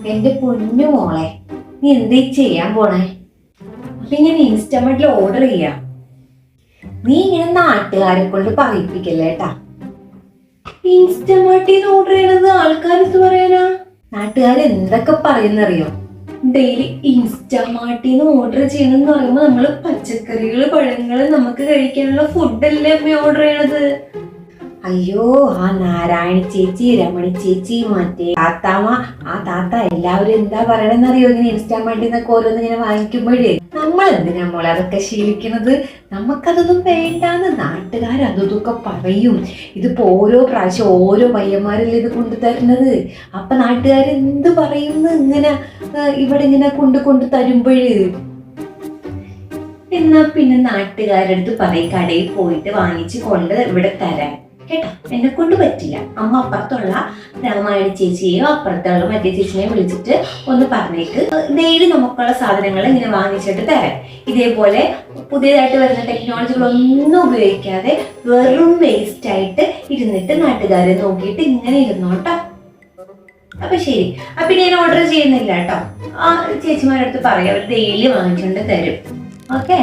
എന്റെ പൊന്നു മോളെ, നീ എന്തേ ചെയ്യാൻ പോണേ? അപ്പൊ ഞാൻ ഇൻസ്റ്റമെന്റിൽ ഓർഡർ ചെയ്യാം. നീ ഇങ്ങനെ നാട്ടുകാരെ കൊണ്ട് പറയിപ്പിക്കല്ലേട്ടാ. ഇൻസ്റ്റമാർട്ടിന്ന് ഓർഡർ ചെയ്യണത് ആൾക്കാർ എന്ത് പറയാനാ? നാട്ടുകാർ എന്തൊക്കെ പറയുന്നറിയോ? ഡെയിലി ഇൻസ്റ്റമാർട്ടിന്ന് ഓർഡർ ചെയ്യണമെന്ന് പറയുമ്പോ നമ്മള് പച്ചക്കറികള് പഴങ്ങള് നമുക്ക് കഴിക്കാനുള്ള ഫുഡല്ലേ അമ്മ ഓർഡർ ചെയ്യണത്. അയ്യോ, ആ നാരായണി ചേച്ചി, രമണി ചേച്ചി, മറ്റേ താത്താമ്മ, ആ താത്ത എല്ലാവരും എന്താ പറയണെന്നറിയോ? ഇങ്ങനെ ഇൻസ്റ്റാമാർട്ടിന്നൊക്കെ ഓരോന്ന് ഇങ്ങനെ വാങ്ങിക്കുമ്പോഴേ നമ്മൾ എന്തിനാ മോളെ അതൊക്കെ ശീലിക്കണത്? നമുക്കതൊന്നും വേണ്ടാന്ന്. നാട്ടുകാർ അതൊക്കെ പറയും. ഇതിപ്പോ ഓരോ പ്രാവശ്യം ഓരോ പയ്യന്മാരല്ലേ ഇത് കൊണ്ടു തരുന്നത്. അപ്പൊ നാട്ടുകാർ എന്ത് പറയുന്നു ഇങ്ങനെ ഇവിടെ ഇങ്ങനെ കൊണ്ടു തരുമ്പോഴേ? എന്നാ പിന്നെ നാട്ടുകാരുടെ അടുത്ത് പറയും കടയിൽ പോയിട്ട് വാങ്ങിച്ച് കൊണ്ട് ഇവിടെ തരാൻ. കേട്ടോ, എന്നെ കൊണ്ട് പറ്റില്ല. അമ്മ അപ്പുറത്തുള്ള രാമായണി ചേച്ചിയെയോ അപ്പുറത്തുള്ള മറ്റേ ചേച്ചിനെയോ വിളിച്ചിട്ട് ഒന്ന് പറഞ്ഞേക്ക് ഡെയിലി നമുക്കുള്ള സാധനങ്ങൾ ഇങ്ങനെ വാങ്ങിച്ചിട്ട് തരാം. ഇതേപോലെ പുതിയതായിട്ട് വരുന്ന ടെക്നോളജികളൊന്നും ഉപയോഗിക്കാതെ വെറും വേസ്റ്റ് ആയിട്ട് ഇരുന്നിട്ട് നാട്ടുകാരെ നോക്കിയിട്ട് ഇങ്ങനെ ഇരുന്നോട്ടോ. അപ്പൊ ശരി, അപ്പൊ ഞാൻ ഓർഡർ ചെയ്യുന്നില്ല കേട്ടോ. ആ ചേച്ചിമാരുടെ അടുത്ത് പറയാം, അവർ ഡെയിലി വാങ്ങിച്ചുകൊണ്ട് തരും. ഓക്കെ.